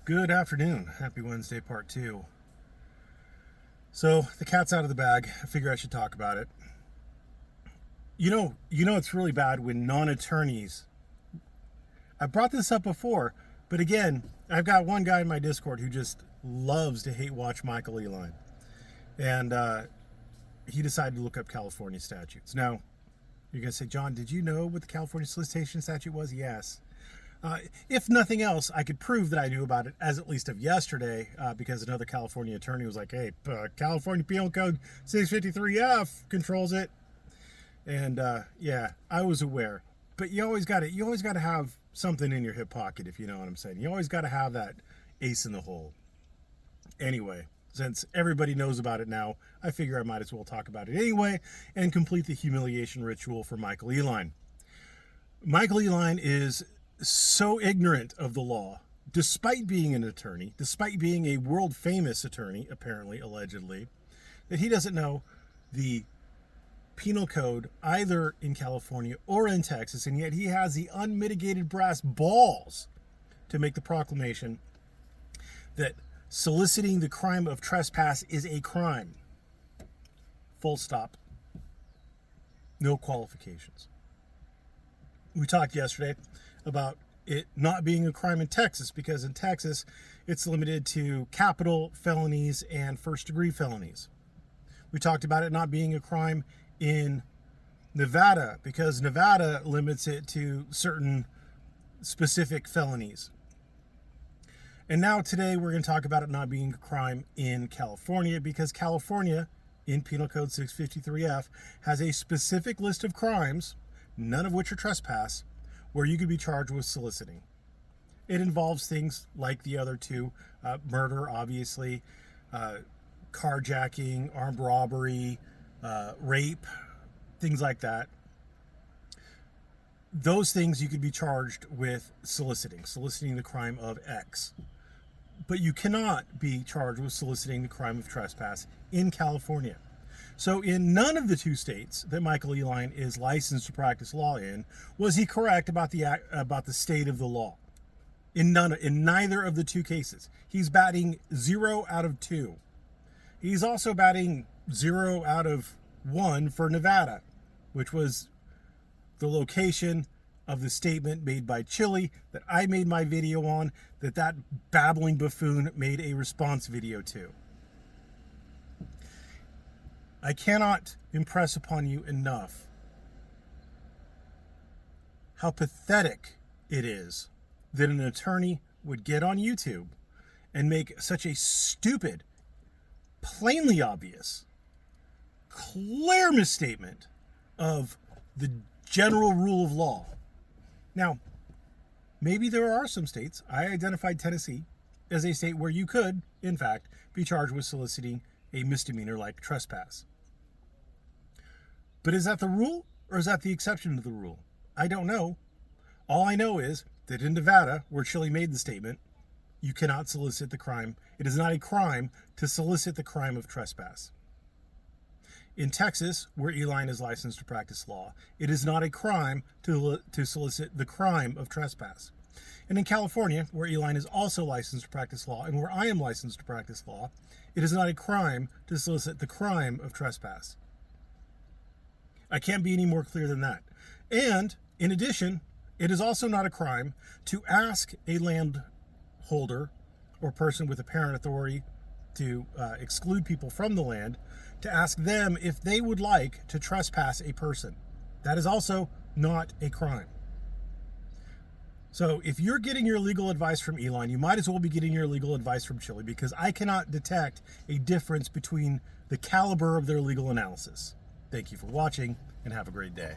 Good afternoon. Happy Wednesday, part two. So the cat's out of the bag. I figure I should talk about it. It's really bad when non-attorneys. I brought this up before, but again, I've got one guy in my Discord who just loves to hate watch Michael Ehline, and he decided to look up California statutes. Now, you're gonna say, John, did you know what the California solicitation statute was? Yes. If nothing else, I could prove that I knew about it as at least of yesterday, because another California attorney was like, "Hey, California Penal Code 653F controls it," and yeah, I was aware. But you always got to have something in your hip pocket, if you know what I'm saying. You always got to have that ace in the hole. Anyway, since everybody knows about it now, I figure I might as well talk about it anyway and complete the humiliation ritual for Michael Ehline. Michael Ehline is so ignorant of the law, despite being an attorney, despite being a world famous attorney, apparently, allegedly, that he doesn't know the penal code either in California or in Texas, and yet he has the unmitigated brass balls to make the proclamation that soliciting the crime of trespass is a crime. Full stop. No qualifications. We talked yesterday about it not being a crime in Texas, because in Texas it's limited to capital felonies and first-degree felonies. We talked about it not being a crime in Nevada because Nevada limits it to certain specific felonies. And now today we're going to talk about it not being a crime in California, because California in Penal Code 653F has a specific list of crimes, none of which are trespass, where you could be charged with soliciting. It involves things like the other two, murder, obviously, carjacking, armed robbery, rape, things like that. Those things you could be charged with soliciting the crime of X. But you cannot be charged with soliciting the crime of trespass in California. So in none of the two states that Michael Ehline is licensed to practice law in was he correct about the state of the law. In neither of the two cases. He's batting 0 out of 2. He's also batting 0 out of 1 for Nevada, which was the location of the statement made by Chile that I made my video on, that babbling buffoon made a response video to. I cannot impress upon you enough how pathetic it is that an attorney would get on YouTube and make such a stupid, plainly obvious, clear misstatement of the general rule of law. Now, maybe there are some states, I identified Tennessee as a state where you could, in fact, be charged with soliciting a misdemeanor like trespass. But is that the rule, or is that the exception to the rule? I don't know. All I know is that in Nevada, where Chile made the statement, you cannot solicit the crime. It is not a crime to solicit the crime of trespass. In Texas, where Ehline is licensed to practice law, it is not a crime to solicit the crime of trespass. And in California, where Ehline is also licensed to practice law, and where I am licensed to practice law, it is not a crime to solicit the crime of trespass. I can't be any more clear than that. And in addition, it is also not a crime to ask a landholder or person with apparent authority to exclude people from the land, to ask them if they would like to trespass a person. That is also not a crime. So if you're getting your legal advice from Ehline, you might as well be getting your legal advice from Chile, because I cannot detect a difference between the caliber of their legal analysis. Thank you for watching, and have a great day.